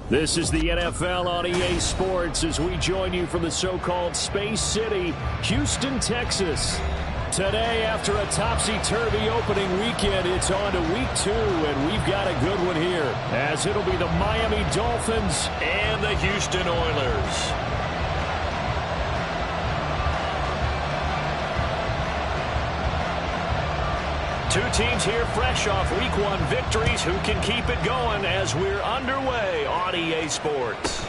This is the NFL on EA Sports as we join you from the so-called Space City, Houston, Texas. Today, after a topsy-turvy opening weekend, it's on to week 2, and we've got a good one here, as it'll be the Miami Dolphins and the Houston Oilers. Two teams here fresh off Week 1 victories. Who can keep it going as we're underway on EA Sports?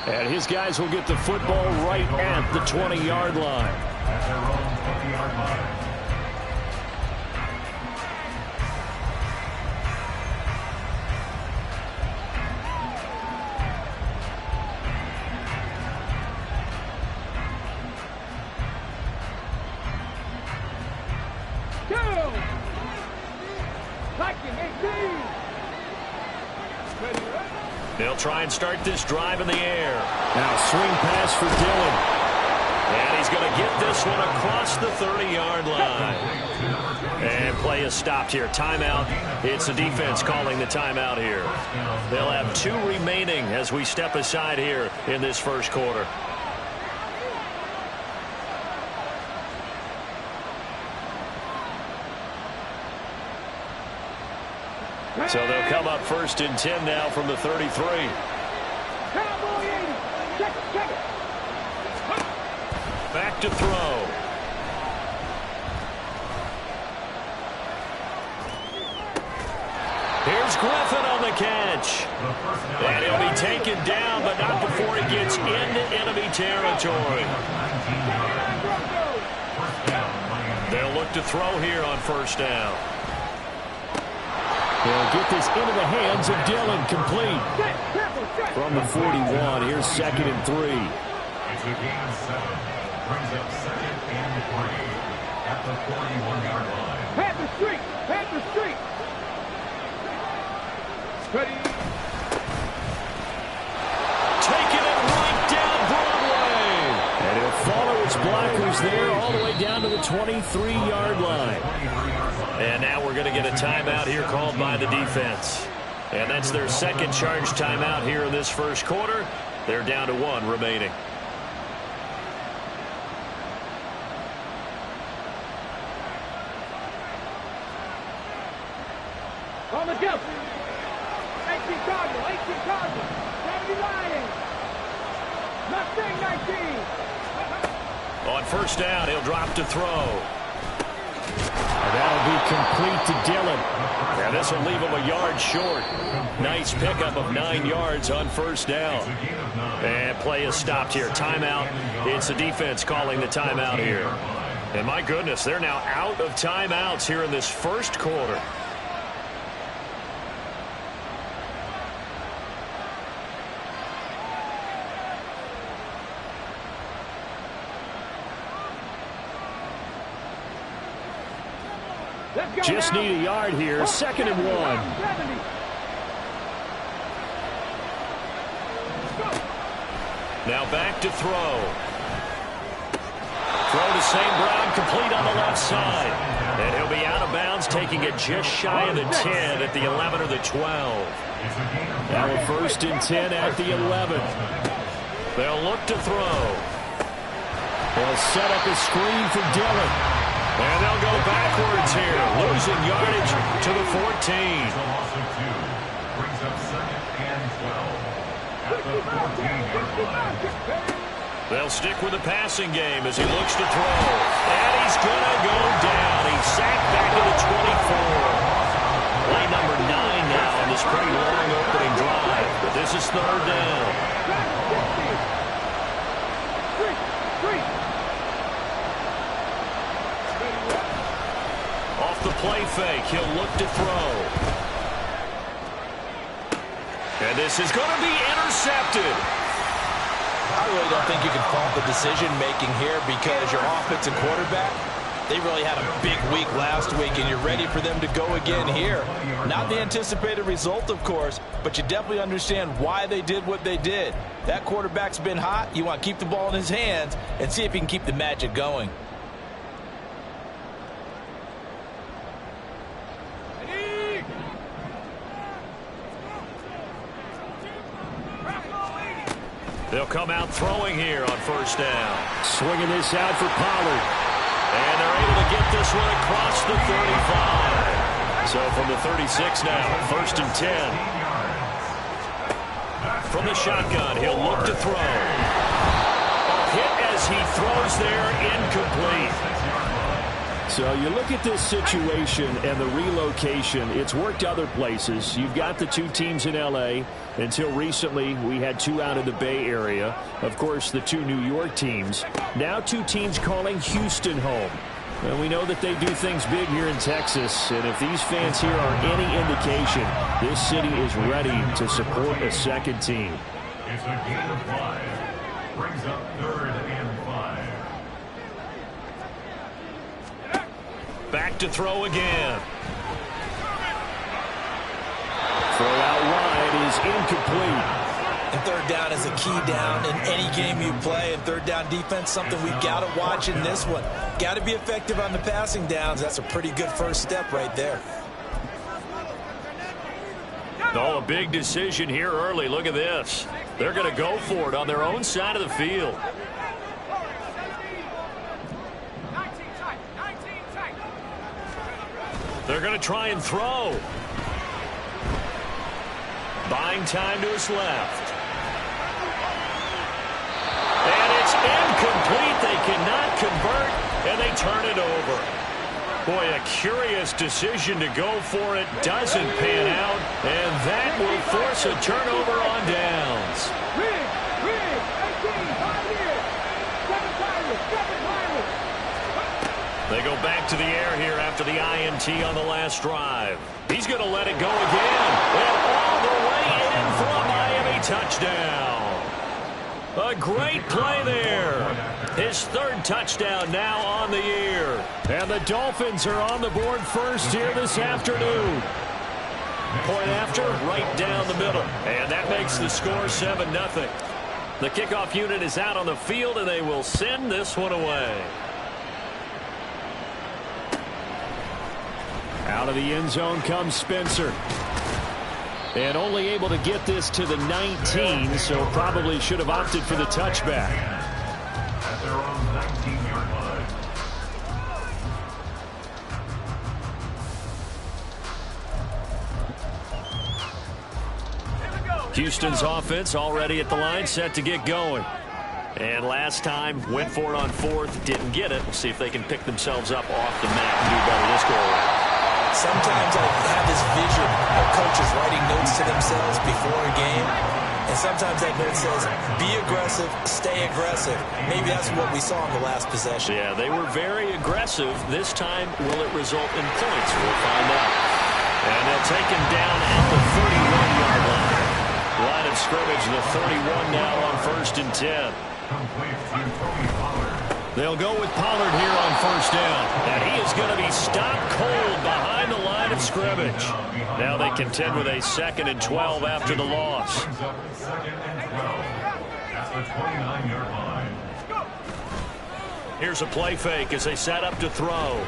And his guys will get the football right at the 20-yard line. At their own 20-yard line. They'll try and start this drive in the air. Now swing pass for Dillon. And he's going to get this one across the 30-yard line. And play is stopped here. Timeout. It's the defense calling the timeout here. They'll have 2 remaining as we step aside here in this first quarter. So they'll come up 1st and 10 now from the 33. Back to throw. Here's Griffin on the catch. And he'll be taken down, but not before he gets into enemy territory. They'll look to throw here on 1st down. They'll get this into the hands of Dillon, complete. From the 41, here's 2nd and 3. It's a gain of 7. Brings up 2nd and 3 at the 41-yard line. Panther streak! Panther streak! Ready? Taking it right down Broadway. And he'll follow his blockers there all the way down to the 23-yard line. And now we're going to get a timeout here called by the defense. And that's their 2nd charge timeout here in this first quarter. They're down to 1 remaining. On the jump. 18 Cardinal, 18 Cardinal. 70 Lions. Mustang 19. On 1st down, he'll drop to throw. That'll be complete to Dillon. And this will leave him a yard short. Nice pickup of 9 yards on 1st down. And play is stopped here. Timeout. It's the defense calling the timeout here. And my goodness, they're now out of timeouts here in this first quarter. Just need a yard here. 2nd and 1. Now back to throw. Throw to St. Brown, complete on the left side. And he'll be out of bounds, taking it just shy of the 10 at the 11 or the 12. Now a 1st and 10 at the 11. They'll look to throw. They'll set up a screen for Dillon. And they'll go backwards here, losing yardage to the 14. Brings up 2nd and 12 at the 14-yard line. They'll stick with the passing game as he looks to throw. And he's going to go down. He's sacked back to the 24. Play number 9 now on this pretty long opening drive. But this is 3rd down. The play fake. He'll look to throw. And this is going to be intercepted. I really don't think you can fault the decision-making here because your offensive quarterback, they really had a big week last week, and you're ready for them to go again here. Not the anticipated result, of course, but you definitely understand why they did what they did. That quarterback's been hot. You want to keep the ball in his hands and see if he can keep the magic going. They'll come out throwing here on first down. Swinging this out for Pollard. And they're able to get this one across the 35. So from the 36 now, first and 10. From the shotgun, he'll look to throw. A hit as he throws there, incomplete. So you look at this situation and the relocation. It's worked other places. You've got the two teams in L.A. Until recently, we had two out of the Bay Area. Of course, the two New York teams. Now two teams calling Houston home. And we know that they do things big here in Texas. And if these fans here are any indication, this city is ready to support a second team. It's a gain of 5. Brings up 3rd and 5. Back to throw again. Throw out wide is incomplete. And third down is a key down in any game you play. And third down defense, something we've got to watch in this one. Got to be effective on the passing downs. That's a pretty good first step right there. Oh, a big decision here early. Look at this. They're going to go for it on their own side of the field. They're going to try and throw. Buying time to his left. And it's incomplete. They cannot convert, and they turn it over. Boy, a curious decision to go for it. Doesn't pan out, and that will force a turnover on downs. They go back to the air here after the INT on the last drive. He's going to let it go again. And all the way in for a Miami touchdown. A great play there. His third touchdown now on the year. And the Dolphins are on the board first here this afternoon. Point after, right down the middle. And that makes the score 7-0. The kickoff unit is out on the field, and they will send this one away. Out of the end zone comes Spencer. And only able to get this to the 19, so probably should have opted for the touchback. At their own 19-yard line. Houston's offense already at the line, set to get going. And last time, went for it on fourth, didn't get it. We'll see if they can pick themselves up off the mat and do better this go around. Sometimes I have this vision of coaches writing notes to themselves before a game. And sometimes that note says, be aggressive, stay aggressive. Maybe that's what we saw in the last possession. Yeah, they were very aggressive. This time, will it result in points? We'll find out. And they'll take him down at the 31-yard line. Line of scrimmage, the 31 now on first and 10. Complete to Tony Pollard. They'll go with Pollard here on first down. And he is going to be stopped cold behind the line of scrimmage. Now they contend with a 2nd and 12 after the loss. Brings up 2nd and 12. That's the 29-yard line. Here's a play fake as they set up to throw.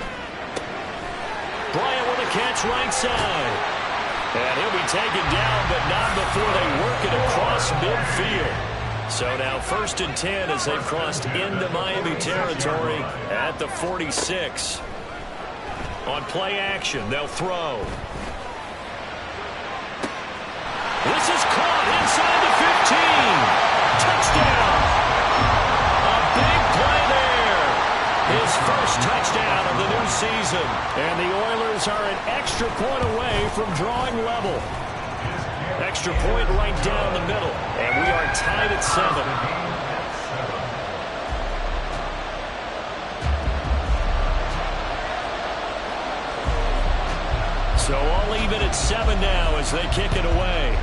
Bryant with a catch right side. And he'll be taken down, but not before they work it across midfield. So now 1st and 10 as they've crossed into Miami territory at the 46. On play action, they'll throw. This is caught inside the 15. Touchdown. A big play there. His first touchdown of the new season. And the Oilers are an extra point away from drawing level. Extra point right down the middle. And we are tied at 7. So all even at 7 now as they kick it away.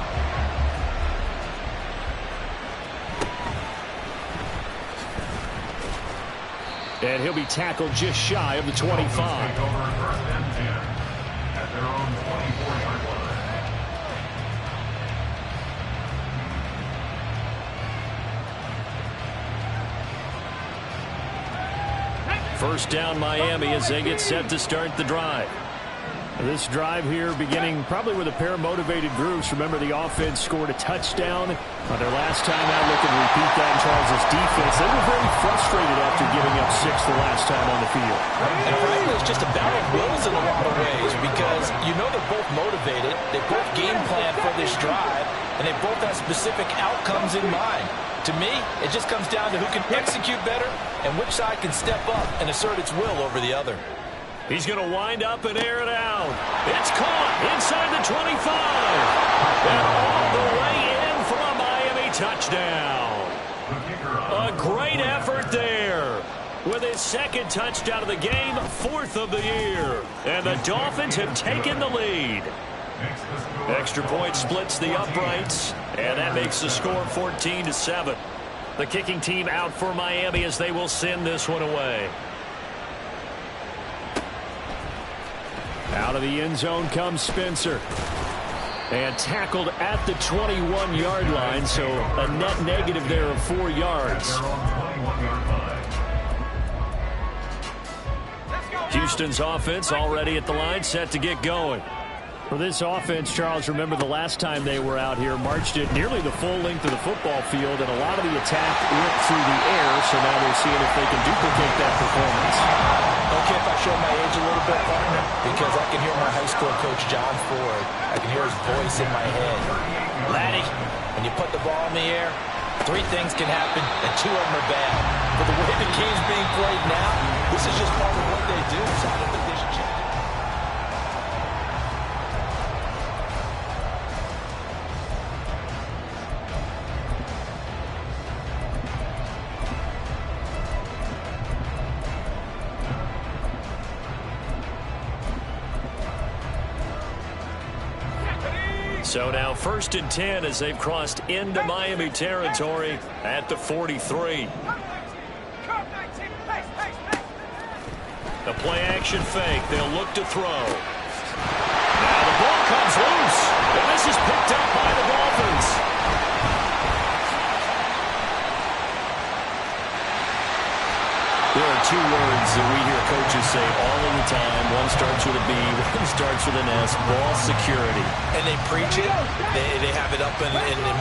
And he'll be tackled just shy of the 25. Take over 1st and 10 at their own 24-yard line. First down Miami as they get set to start the drive. This drive here beginning probably with a pair of motivated groups. Remember, the offense scored a touchdown on their last time out. Looking to repeat that in Charles' defense. They were very frustrated after giving up 6 the last time on the field. And frankly, it's just a battle of wills in a lot of ways because you know they're both motivated. They both game plan for this drive, and they both have specific outcomes in mind. To me, it just comes down to who can execute better and which side can step up and assert its will over the other. He's going to wind up and air it out. It's caught inside the 25. And all the way in for a Miami touchdown. A great effort there. With his second touchdown of the game, 4th of the year. And the Dolphins have taken the lead. Extra point splits the uprights, and that makes the score 14-7. The kicking team out for Miami as they will send this one away. Out of the end zone comes Spencer. And tackled at the 21-yard line, so a net negative there of 4 yards. Houston's offense already at the line, set to get going. For this offense, Charles, remember the last time they were out here, marched it nearly the full length of the football field, and a lot of the attack went through the air, so now they're seeing if they can duplicate that performance. Okay, if I show my age a little bit, partner, because I can hear my high school coach, John Ford. I can hear his voice in my head. Laddie, when you put the ball in the air, 3 things can happen, and 2 of them are bad. But the way the game's being played now, this is just part of what they do, so I don't think they should change it. So now 1st and 10 as they've crossed into Miami territory at the 43. The play action fake. They'll look to throw. Now the ball comes loose. And this is picked up by the Dolphins. There are 2 words that we hear coaches say all of the time. One starts with a B, one starts with an S, ball security. And they preach it. They have it up in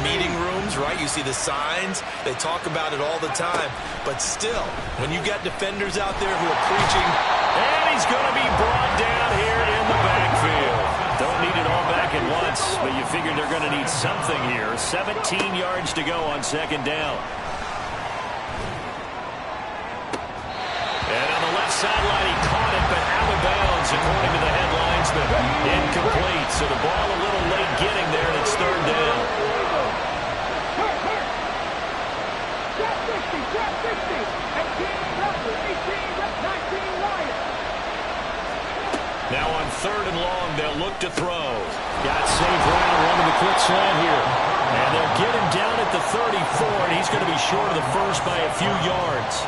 meeting rooms, right? You see the signs. They talk about it all the time. But still, when you got defenders out there who are preaching. And he's going to be brought down here in the backfield. Don't need it all back at once, but you figure they're going to need something here. 17 yards to go on 2nd down. And on the left sideline, he caught it, but out of bounds, according to the headlinesman. Incomplete, so the ball a little late getting there, and it's 3rd down. Now on 3rd and long, they'll look to throw. Got St. Brown running the quick slant here. And they'll get him down at the 34, and he's going to be short of the first by a few yards.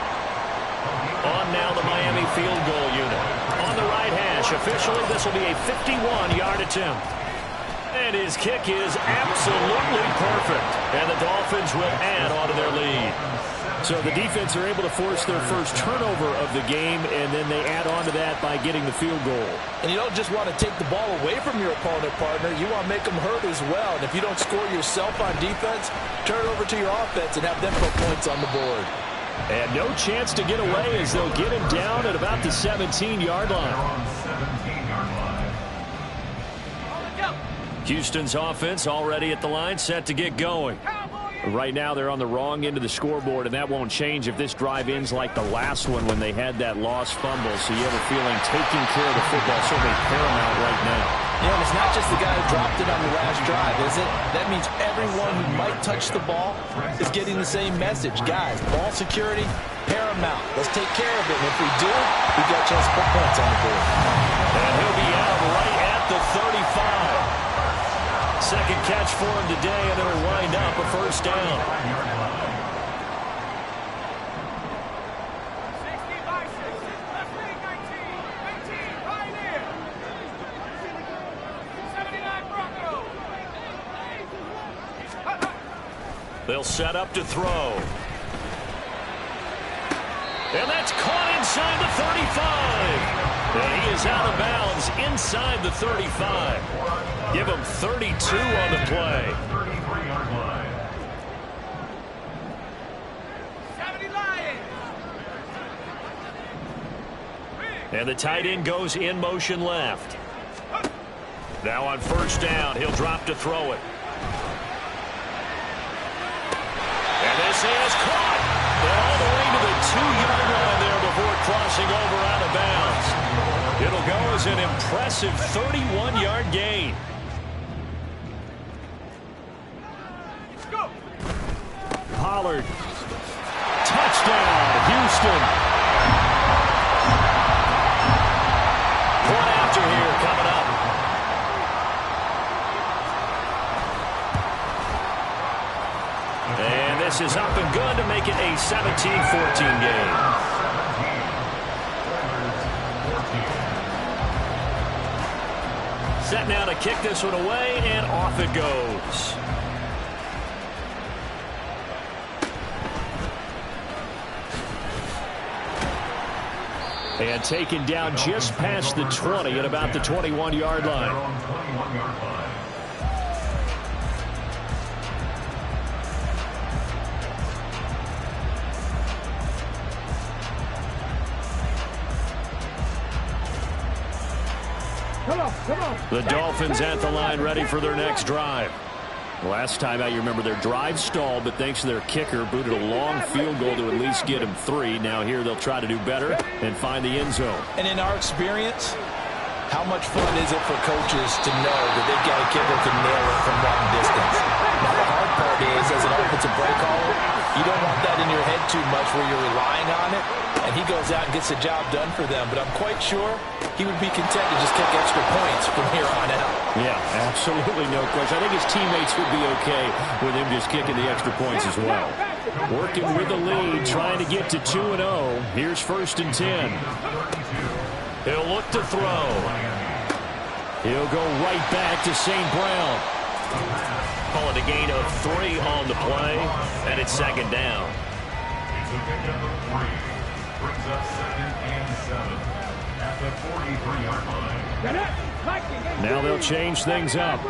On now the Miami field goal unit. On the right hash, officially this will be a 51-yard attempt. And his kick is absolutely perfect. And the Dolphins will add on to their lead. So the defense are able to force their first turnover of the game, and then they add on to that by getting the field goal. And you don't just want to take the ball away from your opponent, partner. You want to make them hurt as well. And if you don't score yourself on defense, turn it over to your offense and have them put points on the board. And no chance to get away as they'll get him down at about the 17-yard line. Houston's offense already at the line, set to get going. Right now they're on the wrong end of the scoreboard, and that won't change if this drive ends like the last one when they had that lost fumble. So you have a feeling taking care of the football is certainly paramount right now. Yeah, and it's not just the guy who dropped it on the last drive, is it? That means everyone who might touch the ball is getting the same message. Guys, ball security, paramount. Let's take care of it. And if we do, we got a chance to put points on the board. And he'll be out right at the 35. Second catch for him today, and it'll wind up a 1st down. They'll set up to throw. And that's caught inside the 35. And he is out of bounds inside the 35. Give him 32 on the play. 33-yard line. And the tight end goes in motion left. Now on first down, he'll drop to throw it. And this is caught. All the way to the 2-yard line there before crossing over out of bounds. It'll go as an impressive 31-yard gain. Pollard. Touchdown, Houston. Point after here coming up. And this is up and good to make it a 17-14 game. Set now to kick this one away, and off it goes. And taken down just past the 20 at about the 21-yard line. Come on. The Dolphins at the line ready for their next drive. Last time out, you remember their drive stalled, but thanks to their kicker, booted a long field goal to at least get him 3. Now here they'll try to do better and find the end zone. And in our experience, how much fun is it for coaches to know that they've got a kicker who can nail it from long distance? Now the hard part is, as an offensive play caller, you don't want that in your head too much where you're relying on it, and he goes out and gets the job done for them. But I'm quite sure he would be content to just kick extra points from here on out. Yeah, absolutely no question. I think his teammates would be okay with him just kicking the extra points as well. Working with the lead, trying to get to 2-0. Here's 1st and 10. He'll look to throw. He'll go right back to St. Brown. Call it a gain of 3 on the play, and it's 2nd down. It's a pickup of 3. Brings up 2nd and 7 at the 43-yard line. Now they'll change things up.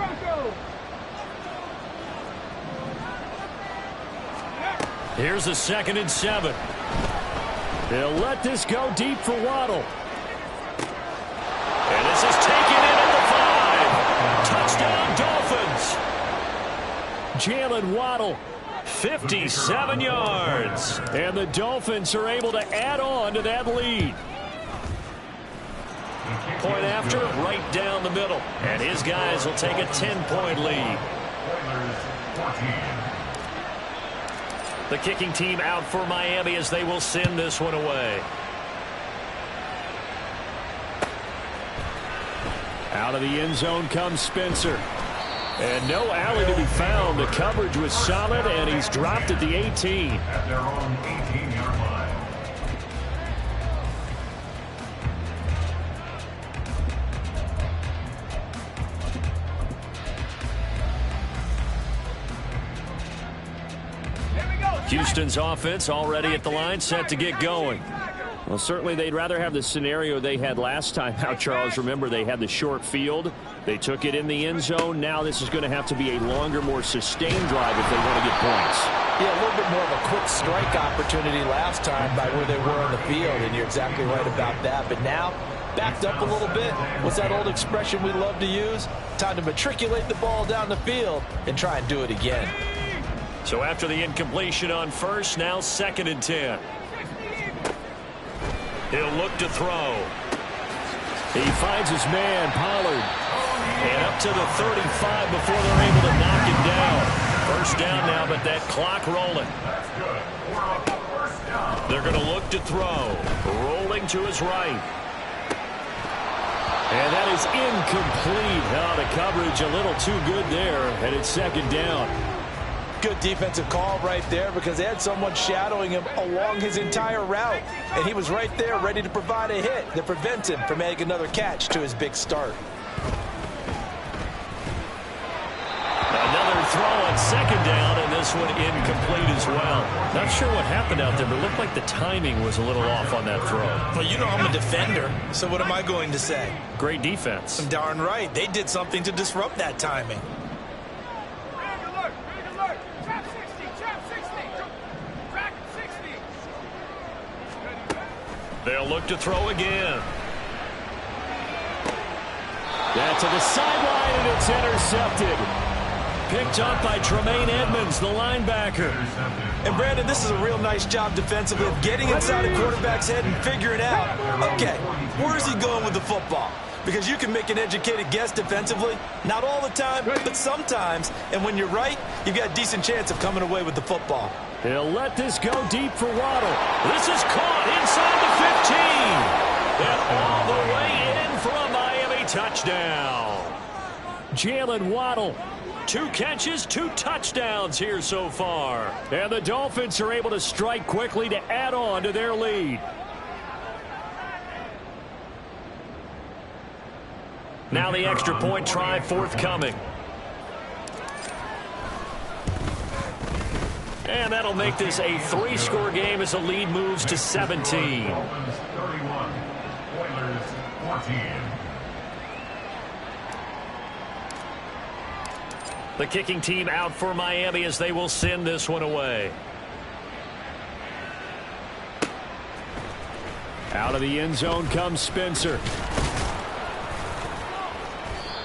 Here's a 2nd and 7. They'll let this go deep for Waddle. And this is taken in at the 5. Touchdown, Dolphins. Jalen Waddle. 57 yards. And the Dolphins are able to add on to that lead. Point after, right down the middle. And his guys will take a 10-point lead. The kicking team out for Miami as they will send this one away. Out of the end zone comes Spencer. And no alley to be found. The coverage was solid, and he's dropped at the 18. At their own 18-yard line. Houston's offense already at the line, set to get going. Well, certainly they'd rather have the scenario they had last time out, Charles. Remember, they had the short field. They took it in the end zone. Now this is going to have to be a longer, more sustained drive if they want to get points. Yeah, a little bit more of a quick strike opportunity last time by where they were on the field, and you're exactly right about that. But now, backed up a little bit. What's that old expression we love to use? Time to matriculate the ball down the field and try and do it again. So after the incompletion on first, now 2nd and 10. He'll look to throw. He finds his man, Pollard. And up to the 35 before they're able to knock him down. First down now, but that clock rolling. They're going to look to throw. Rolling to his right. And that is incomplete. Oh, the coverage a little too good there, and it's 2nd down. Good defensive call right there because they had someone shadowing him along his entire route. And he was right there ready to provide a hit that prevents him from making another catch to his big start. Another throw on 2nd down, and this this one incomplete as well. Not sure what happened out there, but it looked like the timing was a little off on that throw. Well, you know I'm a defender, so what am I going to say? Great defense. Darn right. They did something to disrupt that timing. They'll look to throw again. That's to the sideline, and it's intercepted. Picked up by Tremaine Edmonds, the linebacker. And, Brandon, this is a real nice job defensively of getting inside a quarterback's head and figuring out, okay, where is he going with the football? Because you can make an educated guess defensively. Not all the time, but sometimes. And when you're right, you've got a decent chance of coming away with the football. He'll let this go deep for Waddle. This is caught inside the 15. And all the way in for a Miami touchdown. Jalen Waddle. 2 catches, 2 touchdowns here so far. And the Dolphins are able to strike quickly to add on to their lead. Now the extra point try forthcoming. And that'll make this a 3-score game as the lead moves to 17. Dolphins 31, Oilers 14. The kicking team out for Miami as they will send this one away. Out of the end zone comes Spencer.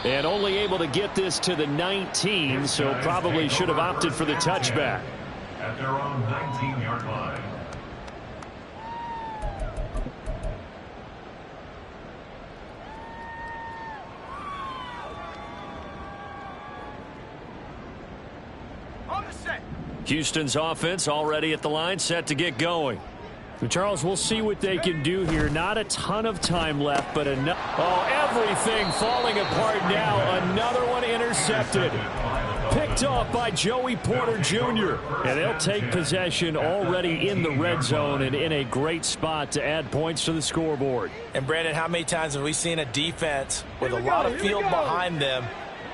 And only able to get this to the 19, so probably should have opted for the touchback. At their own 19-yard line. Houston's offense already at the line, set to get going. Charles, we'll see what they can do here. Not a ton of time left, but enough. Oh, everything falling apart now. Another one intercepted. Picked off by Joey Porter Jr. And they'll take possession already in the red zone and in a great spot to add points to the scoreboard. And, Brandon, how many times have we seen a defense with a lot of field behind them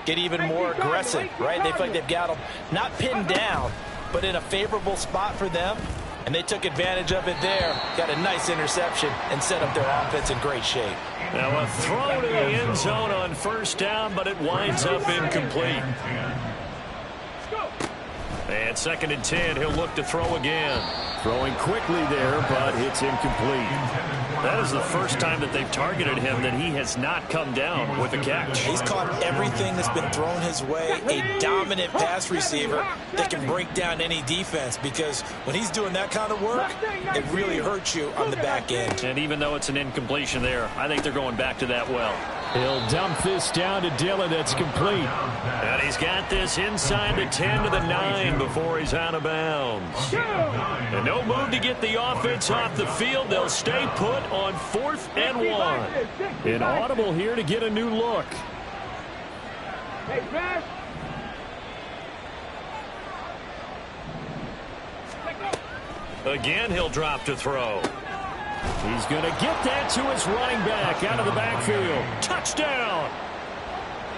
get even more aggressive, right? They feel like they've got them not pinned down, but in a favorable spot for them. And they took advantage of it there. Got a nice interception and set up their offense in great shape. Now a throw to the end zone on first down, but it winds up incomplete. And 2nd and 10, he'll look to throw again. Throwing quickly there, but it's incomplete. That is the first time that they've targeted him that he has not come down with a catch. He's caught everything that's been thrown his way. A dominant pass receiver that can break down any defense, because when he's doing that kind of work, it really hurts you on the back end. And even though it's an incompletion there, I think they're going back to that well. He'll dump this down to Dillon. That's complete. And he's got this inside the 10 to the 9 before he's out of bounds. And no move to get the offense off the field. They'll stay put on 4th and 1. An audible here to get a new look. Again, he'll drop to throw. He's going to get that to his running back out of the backfield. Touchdown!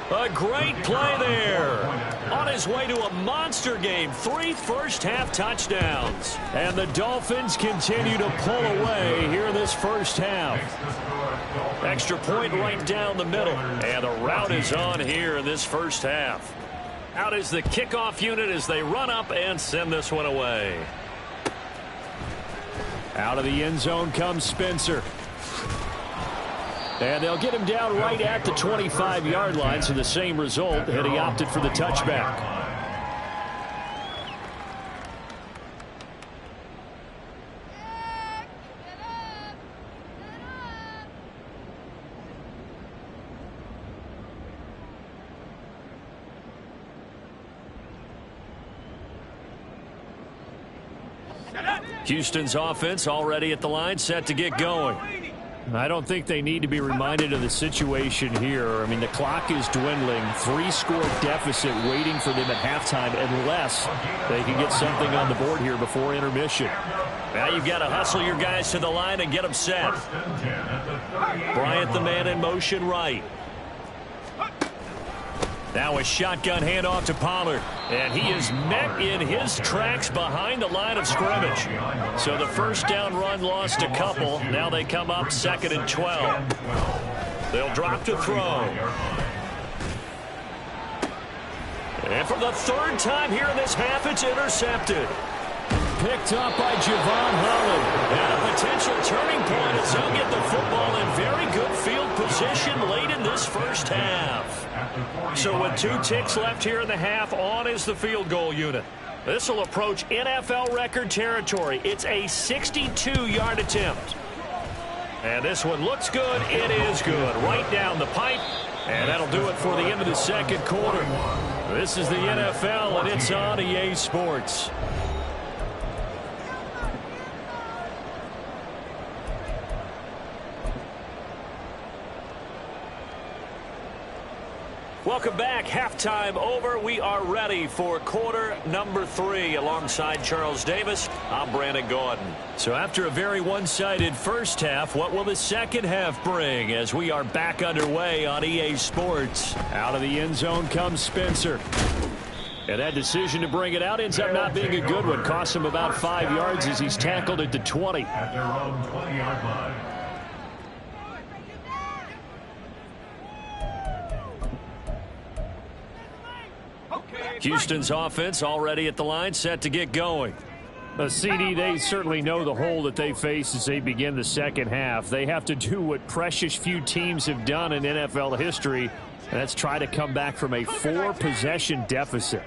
A great play there. On his way to a monster game. 3 first-half touchdowns. And the Dolphins continue to pull away here in this first half. Extra point right down the middle. And the route is on here in this first half. Out is the kickoff unit as they run up and send this one away. Out of the end zone comes Spencer. And they'll get him down right at the 25-yard line, so the same result, and he opted for the touchback. Houston's offense already at the line, set to get going. I don't think they need to be reminded of the situation here. I mean, the clock is dwindling. 3-score deficit waiting for them at halftime unless they can get something on the board here before intermission. Now you've got to hustle your guys to the line and get them set. Bryant, the man in motion right. Now a shotgun handoff to Pollard. And he is met in his tracks behind the line of scrimmage. So the first down run lost a couple. Now they come up 2nd and 12. They'll drop to throw. And for the 3rd time here in this half, it's intercepted. Picked up by Javon Holland. And a potential turning point as they'll get the football in very good field position late in this first half. So with 2 ticks left here in the half, on is the field goal unit. This will approach NFL record territory. It's a 62-yard attempt. And this one looks good. It is good. Right down the pipe. And that'll do it for the end of the 2nd quarter. This is the NFL, and it's on EA Sports. Welcome back. Halftime over. We are ready for quarter number 3. Alongside Charles Davis, I'm Brandon Gordon. So after a very one-sided first half, what will the second half bring as we are back underway on EA Sports? Out of the end zone comes Spencer. And that decision to bring it out ends up not being a good one. Costs him about 5 yards as he's tackled at the 20. At their own 20-yard line. Houston's offense already at the line, set to get going. CD, they certainly know the hole that they face as they begin the second half. They have to do what precious few teams have done in NFL history, and that's try to come back from a 4-possession deficit.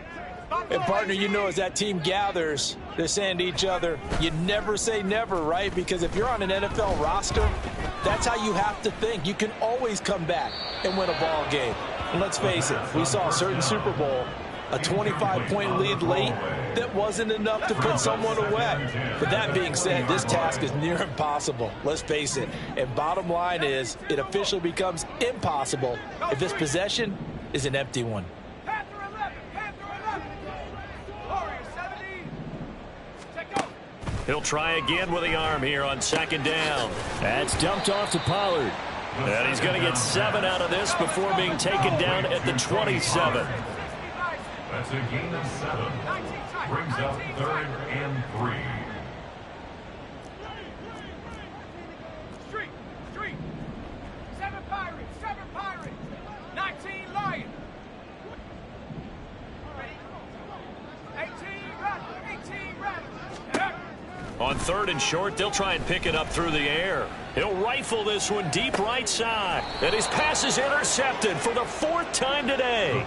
And, partner, you know, as that team gathers, they're saying to each other, you never say never, right? Because if you're on an NFL roster, that's how you have to think. You can always come back and win a ball game. And let's face it, we saw a certain Super Bowl, a 25-point lead late, that wasn't enough to put someone away. But that being said, this task is near impossible. Let's face it. And bottom line is, it officially becomes impossible if this possession is an empty one. He'll try again with the arm here on 2nd down. That's dumped off to Pollard. And he's going to get 7 out of this before being taken down at the 27. That's a gain of 7. Brings up 3rd and 3. Street. 7 Pirates. 19 Lions. 18 Rattlers. On 3rd and short, they'll try and pick it up through the air. He'll rifle this one deep right side. And his pass is intercepted for the 4th time today.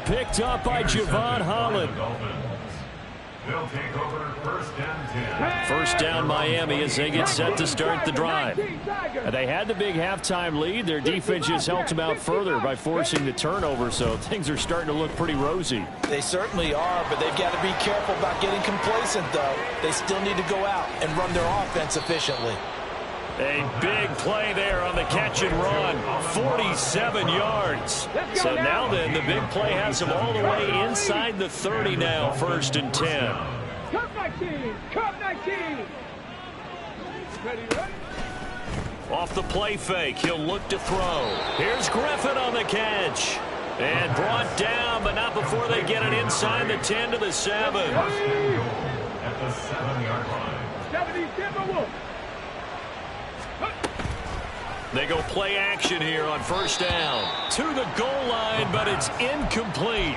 Picked up by Javon Holland. They'll take over 1st and 10. First down Miami as they get set to start the drive. And they had the big halftime lead. Their defense just helped them out further by forcing the turnover, so things are starting to look pretty rosy. They certainly are, but they've got to be careful about getting complacent, though. They still need to go out and run their offense efficiently. A big play there on the catch and run. 47 yards. So now then, the big play has them all the way inside the 30 now, 1st and 10. Cup 19. Ready? Off the play fake, he'll look to throw. Here's Griffin on the catch. And brought down, but not before they get it inside the 10 to the 7. At the 7-yard line. 70 Timberwolves. They go play action here on 1st down. To the goal line, but it's incomplete.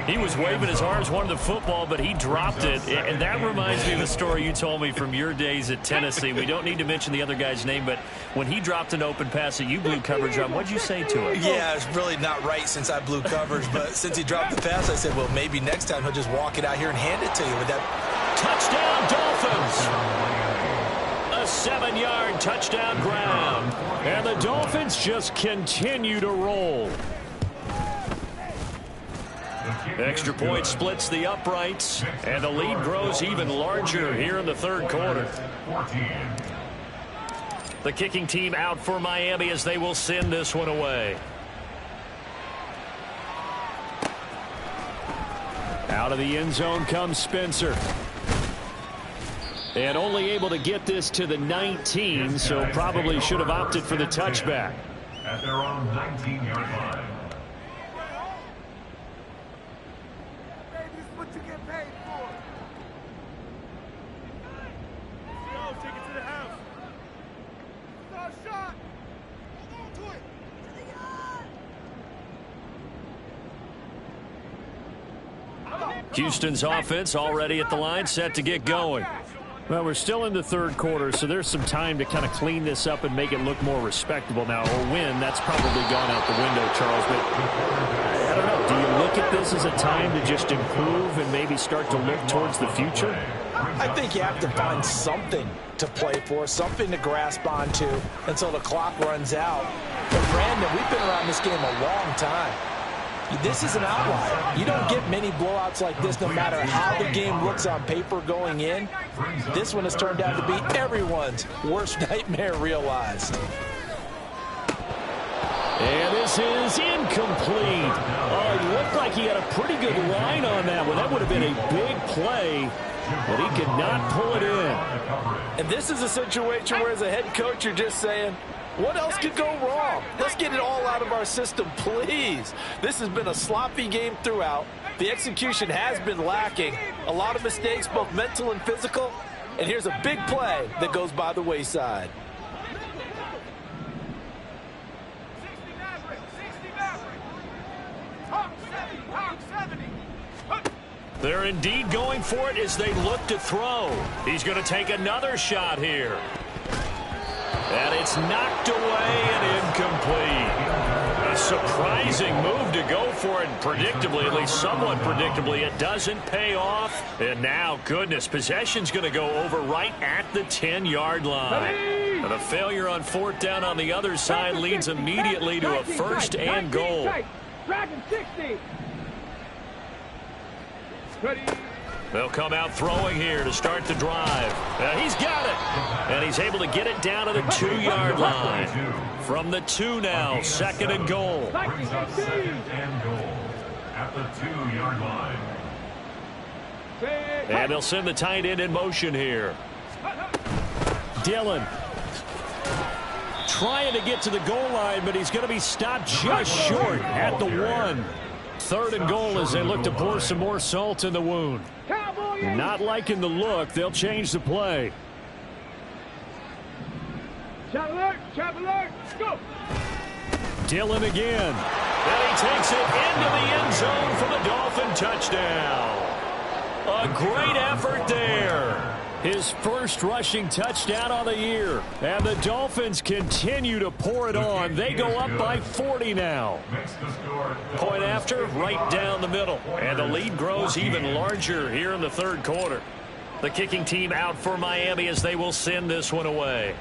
He was waving his arms, wanted the football, but he dropped it. And that reminds me of the story you told me from your days at Tennessee. We don't need to mention the other guy's name, but when he dropped an open pass that you blew coverage on, what'd you say to him? Yeah, it's really not right since I blew coverage, but since he dropped the pass, I said, well, maybe next time he'll just walk it out here and hand it to you. With that touchdown, Dolphins! A 7-yard touchdown ground. And the Dolphins just continue to roll. Extra point splits the uprights, and the lead grows even larger here in the 3rd quarter. The kicking team out for Miami as they will send this one away. Out of the end zone comes Spencer. And only able to get this to the 19, so probably should have opted for the touchback. At their own 19-yard line. Houston's offense already at the line, set to get going. Well, we're still in the third quarter, so there's some time to kind of clean this up and make it look more respectable now. Or win, that's probably gone out the window, Charles. But I don't know. Do you look at this as a time to just improve and maybe start to look towards the future? I think you have to find something to play for, something to grasp onto until the clock runs out. But, Brandon, we've been around this game a long time. This is an outlier. You don't get many blowouts like this no matter how the game looks on paper going in. This one has turned out to be everyone's worst nightmare realized. And this is incomplete. Oh, it looked like he had a pretty good line on that one. That would have been a big play, but he could not pull it in. And this is a situation where as a head coach you're just saying, what else could go wrong? Let's get it all out of our system, please. This has been a sloppy game throughout. The execution has been lacking. A lot of mistakes, both mental and physical. And here's a big play that goes by the wayside. They're indeed going for it as they look to throw. He's going to take another shot here. And it's knocked away and incomplete. A surprising move to go for it. Predictably, at least somewhat predictably, it doesn't pay off. And now, goodness, possession's going to go over right at the 10-yard line. And a failure on fourth down on the other side leads immediately to a first and goal. Dragon 60. Ready. They'll come out throwing here to start the drive. He's got it. And he's able to get it down to the 2-yard line. From the 2 now, second and goal. Brings up second and goal at the 2-yard line. And they'll send the tight end in motion here. Dillon trying to get to the goal line, but he's going to be stopped just short at the 1. Third and goal as they look to pour some more salt in the wound. Not liking the look. They'll change the play. Shot alert, go. Dillon again. And he takes it into the end zone for the Dolphin touchdown. A great effort there. His first rushing touchdown of the year. And the Dolphins continue to pour it on. They go up by 40 now. Point after, right down the middle. And the lead grows even larger here in the third quarter. The kicking team out for Miami as they will send this one away.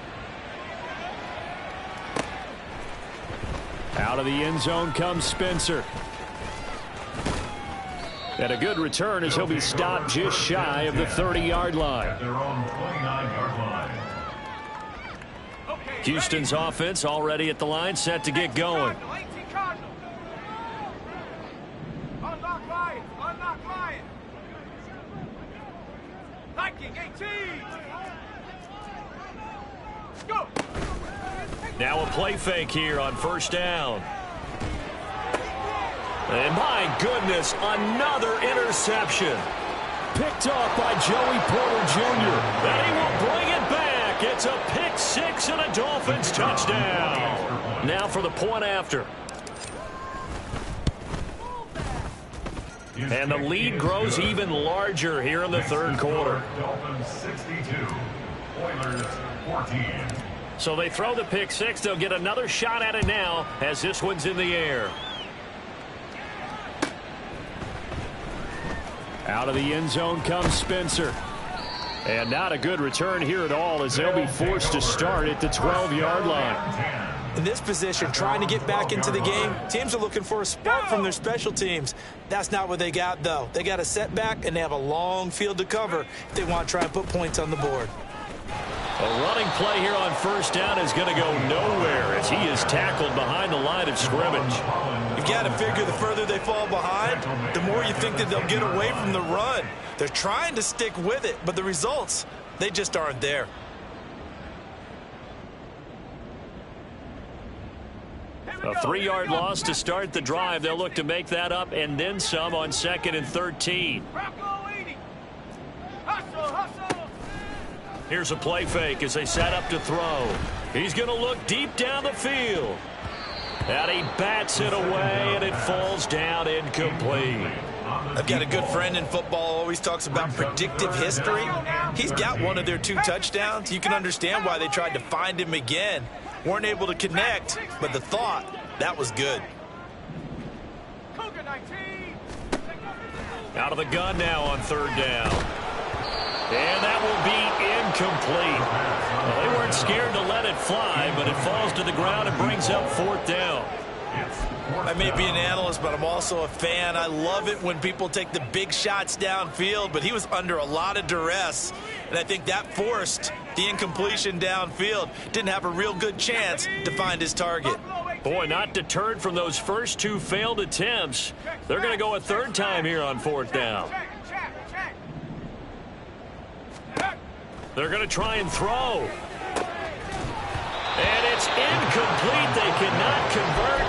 Out of the end zone comes Spencer. And a good return as he'll be stopped just shy of the 30-yard line. At their own 29-yard line. Houston's offense already at the line, set to get going. Unlock Lion. Viking 18. Go. Now a play fake here on first down. And my goodness, another interception. Picked off by Joey Porter Jr. And he will bring it back. It's a pick six and a Dolphins touchdown. Now for the point after. And the lead grows even larger here in the third quarter. Dolphins 62, Oilers 14. So they throw the pick six. They'll get another shot at it now as this one's in the air. Out of the end zone comes Spencer. And not a good return here at all as they'll be forced to start at the 12-yard line. In this position, trying to get back into the game, teams are looking for a spark from their special teams. That's not what they got, though. They got a setback, and they have a long field to cover if they want to try and put points on the board. A running play here on first down is going to go nowhere as he is tackled behind the line of scrimmage. You've got to figure the further they fall behind, the more you think that they'll get away from the run. They're trying to stick with it, but the results, they just aren't there. A 3-yard loss to start the drive. They'll look to make that up and then some on 2nd and 13. Here's a play fake as they set up to throw. He's going to look deep down the field. And he bats it away, and it falls down incomplete. I've got a good friend in football, always talks about predictive history. He's got one of their 2 touchdowns. You can understand why they tried to find him again. Weren't able to connect, but the thought, that was good. Cougar 19. Out of the gun now on 3rd down. And that will be incomplete. Well, they weren't scared to let it fly, but it falls to the ground and brings up 4th down. I may be an analyst, but I'm also a fan. I love it when people take the big shots downfield, but he was under a lot of duress, and I think that forced the incompletion downfield. Didn't have a real good chance to find his target. Boy, not deterred from those first 2 failed attempts. They're going to go a 3rd time here on 4th down. They're going to try and throw. And it's incomplete. They cannot convert.